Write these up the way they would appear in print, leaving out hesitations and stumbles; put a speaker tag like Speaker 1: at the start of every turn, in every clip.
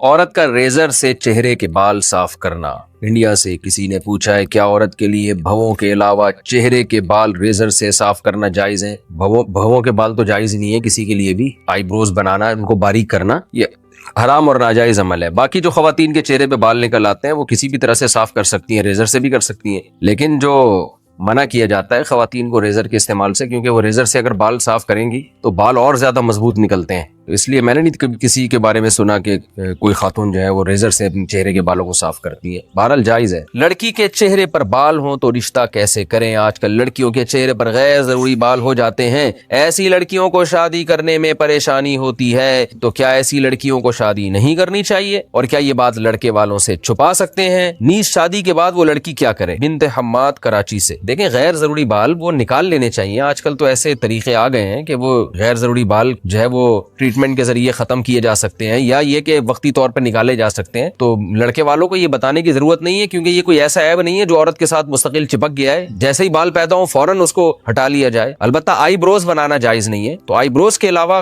Speaker 1: عورت کا ریزر سے چہرے کے بال صاف کرنا۔ انڈیا سے کسی نے پوچھا ہے کیا عورت کے لیے بھووں کے علاوہ چہرے کے بال ریزر سے صاف کرنا جائز ہے؟ بھووں کے بال تو جائز نہیں ہے کسی کے لیے بھی۔ آئی بروز بنانا، ان کو باریک کرنا، یہ حرام اور ناجائز عمل ہے۔ باقی جو خواتین کے چہرے پہ بال نکل آتے ہیں وہ کسی بھی طرح سے صاف کر سکتی ہیں، ریزر سے بھی کر سکتی ہیں، لیکن جو منع کیا جاتا ہے خواتین کو ریزر کے استعمال سے، کیونکہ وہ ریزر سے اگر بال صاف کریں گی تو بال اور زیادہ مضبوط نکلتے ہیں۔ تو اس لیے میں نے نہیں کبھی کسی کے بارے میں سنا کہ کوئی خاتون جو ہے وہ ریزر سے اپنے چہرے کے بالوں کو صاف کرتی ہے۔ بہرحال جائز ہے۔ لڑکی کے چہرے پر بال ہوں تو رشتہ کیسے کریں؟ آج کل لڑکیوں کے چہرے پر غیر ضروری بال ہو جاتے ہیں، ایسی لڑکیوں کو شادی کرنے میں پریشانی ہوتی ہے، تو کیا ایسی لڑکیوں کو شادی نہیں کرنی چاہیے؟ اور کیا یہ بات لڑکے والوں سے چھپا سکتے ہیں؟ نیز شادی کے بعد وہ لڑکی کیا کرے؟ بنت حماد کراچی سے۔ دیکھیں غیر ضروری بال وہ نکال لینے چاہیے۔ آج کل تو ایسے طریقے آ گئے ہیں کہ وہ غیر ضروری بال جو ہے وہ ٹریٹمنٹ کے ذریعے ختم کیے جا سکتے ہیں، یا یہ کہ وقتی طور پر نکالے جا سکتے ہیں۔ تو لڑکے والوں کو یہ بتانے کی ضرورت نہیں ہے، کیونکہ یہ کوئی ایسا عیب نہیں ہے جو عورت کے ساتھ مستقل چپک گیا ہے، جیسے ہی بال پیدا ہوں فوراً اس کو ہٹا لیا جائے۔ البتہ آئی بروز بنانا جائز نہیں ہے، تو آئی بروز کے علاوہ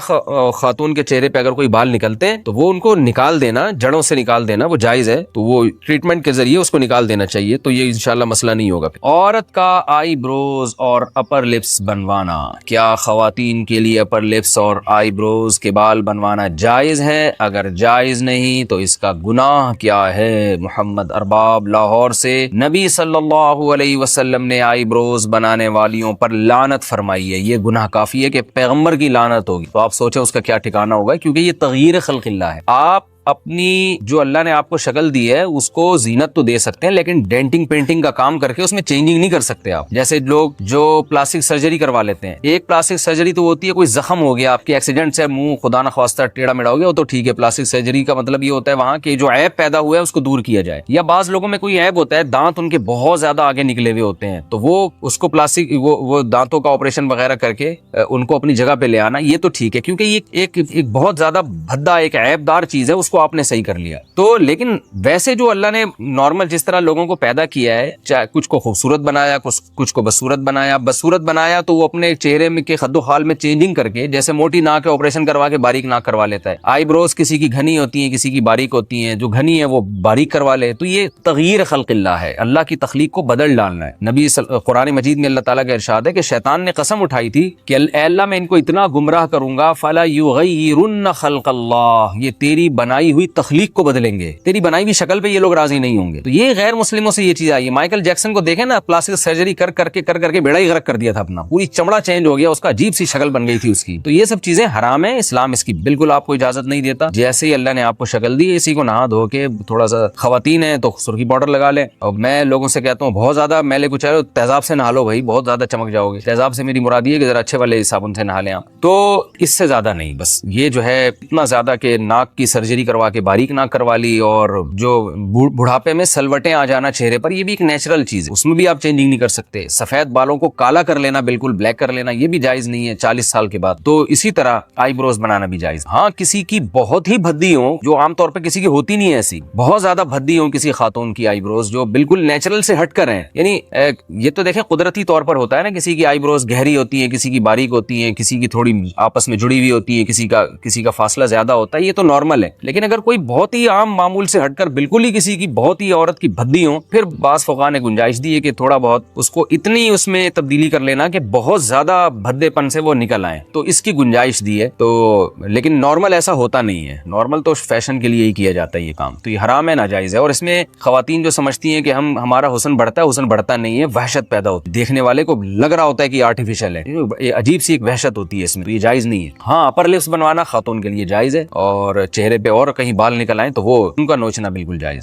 Speaker 1: خاتون کے چہرے پہ اگر کوئی بال نکلتے ہیں تو وہ ان کو نکال دینا، جڑوں سے نکال دینا، وہ جائز ہے، تو وہ ٹریٹمنٹ کے ذریعے اس کو نکال دینا چاہیے، تو یہ انشاءاللہ مسئلہ نہیں ہوگا۔ عورت کا آئی بروز اور اپر لپس بنوانا، کیا خواتین کے لیے اپر لپس اور آئی بروز کے بال بنوانا جائز ہے؟ اگر جائز نہیں تو اس کا گناہ کیا ہے؟ محمد ارباب لاہور سے۔ نبی صلی اللہ علیہ وسلم نے آئی بروز بنانے والیوں پر لعنت فرمائی ہے، یہ گناہ کافی ہے کہ پیغمبر کی لعنت ہوگی، تو آپ سوچیں اس کا کیا ٹھکانہ ہوگا، کیونکہ یہ تغییر خلق اللہ ہے۔ آپ اپنی جو اللہ نے آپ کو شکل دی ہے اس کو زینت تو دے سکتے ہیں، لیکن ڈینٹنگ پینٹنگ کا کام کر کے اس میں چینجنگ نہیں کر سکتے آپ۔ جیسے لوگ جو پلاسٹک سرجری کروا لیتے ہیں، ایک پلاسٹک سرجری تو ہوتی ہے کوئی زخم ہو گیا آپ کے ایکسیڈنٹ سے، منہ خدا نخواستہ ٹیڑھا میڑھا ہو گیا، وہ تو ٹھیک ہے، پلاسٹک سرجری کا مطلب یہ ہوتا ہے وہاں کہ جو عیب پیدا ہوا ہے اس کو دور کیا جائے۔ یا بعض لوگوں میں کوئی عیب ہوتا ہے، دانت ان کے بہت زیادہ آگے نکلے ہوئے ہوتے ہیں، تو وہ اس کو پلاسٹک وہ دانتوں کا آپریشن وغیرہ کر کے ان کو اپنی جگہ پہ لے آنا، یہ تو ٹھیک ہے، کیونکہ یہ ایک بہت زیادہ بھدا ایک عیب دار چیز ہے، اس کو آپ نے صحیح کر لیا۔ تو لیکن ویسے جو اللہ نے نارمل جس طرح لوگوں کو پیدا کیا ہے، چاہے کچھ کو خوبصورت بنایا، کچھ کو بدصورت بنایا تو وہ اپنے چہرے میں کے خد و خال میں چینجنگ کر کے، جیسے موٹی ناک ہے آپریشن کروا کے باریک ناک کروا لیتا ہے، آئی بروز کسی کی گھنی ہوتی ہیں کسی کی باریک ہوتی ہیں، جو گھنی ہے وہ باریک کروا لے، تو یہ تغییر خلق اللہ ہے، اللہ کی تخلیق کو بدل ڈالنا ہے۔ قرآن مجید میں اللہ تعالیٰ کا ارشاد ہے کہ شیطان نے قسم اٹھائی تھی کہ اے اللہ میں ان کو اتنا گمراہ کروں گا، فلا یغیرن خلق اللہ، یہ تیری بنائی ہوئی تخلیق کو بدلیں گے، تیری بنائی ہوئی شکل پہ یہ لوگ راضی نہیں ہوں گے۔ تو یہ غیر مسلموں سے یہ چیز آئی ہے۔ مائیکل جیکسن کو دیکھیں نا، پلاسٹک سرجری کر کے بیڑا ہی غرق کر دیا تھا اپنا، پوری چمڑا چینج ہو گیا، اس کا عجیب سی شکل بن گئی تھی اس کی۔ تو یہ سب چیزیں حرام ہیں، اسلام اس کی بالکل آپ کو اجازت نہیں دیتا۔ جیسے ہی اللہ نے آپ کو شکل دی، اسی کو نہا دھو کے، تھوڑا سا خواتین ہیں تو سرخی پاؤڈر لگا لیں، اور میں لوگوں سے کہتا ہوں بہت زیادہ میلے کچھ ہے تیزاب سے نہا لو بھائی، بہت زیادہ چمک جاؤ گے۔ تیزاب سے میری مراد یہ ہے کہ ذرا اچھے والے صابن سے نہا لیں آپ، تو اس سے زیادہ نہیں، بس یہ جو ہے اتنا زیادہ کہ ناک کی سرجری کروا کے باریک ناک کروا لی، اور جو بڑھاپے میں سلوٹیں آ جانا چہرے پر، یہ بھی ایک نیچرل چیز ہے، اس میں بھی آپ چینجنگ نہیں کر سکتے۔ سفید بالوں کو کالا کر لینا، بالکل بلیک کر لینا، یہ بھی جائز نہیں ہے 40 سال کے بعد۔ تو اسی طرح آئی بروز بنانا بھی جائز۔ ہاں کسی کی بہت ہی بھدی ہو، جو عام طور پہ کسی کی ہوتی نہیں ہے، ایسی بہت زیادہ بھدی ہو کسی خاتون کی آئی بروز جو بالکل نیچرل سے ہٹ کر ہیں، یعنی یہ تو دیکھیں قدرتی طور پر ہوتا ہے نا، کسی کی آئی بروز گہری ہوتی ہے، کسی کی باریک ہوتی ہیں، کسی کی تھوڑی آپس میں جڑی ہوئی ہوتی ہے، کسی کا فاصلہ زیادہ ہوتا ہے، یہ تو نارمل ہے۔ لیکن اگر کوئی بہت ہی عام معمول سے ہٹ کر بالکل ہی کسی کی بہت ہی عورت کی بھدی ہوں، پھر بعض فقہاء نے گنجائش دی ہے کہ تھوڑا بہت اس کو اتنی اس میں تبدیلی کر لینا کہ بہت زیادہ بھدے پن سے وہ نکل آئیں، تو اس کی گنجائش دی ہے۔ تو لیکن نارمل ایسا ہوتا نہیں ہے، نارمل تو فیشن کے لیے ہی کیا جاتا ہے یہ کام، تو یہ حرام ہے، ناجائز ہے۔ اور اس میں خواتین جو سمجھتی ہیں کہ ہمارا حسن بڑھتا ہے، حسن بڑھتا نہیں ہے، وحشت پیدا ہوتی ہے، دیکھنے والے کو لگ رہا ہوتا ہے کہ یہ آرٹیفیشل ہے، یہ عجیب سی ایک وحشت ہوتی ہے اس میں، تو یہ جائز نہیں ہے۔ ہاں اپر لپس بنوانا خاتون کے لیے جائز ہے، اور چہرے پہ اور کہیں بال نکل آئیں تو وہ ان کا نوچنا بالکل جائز۔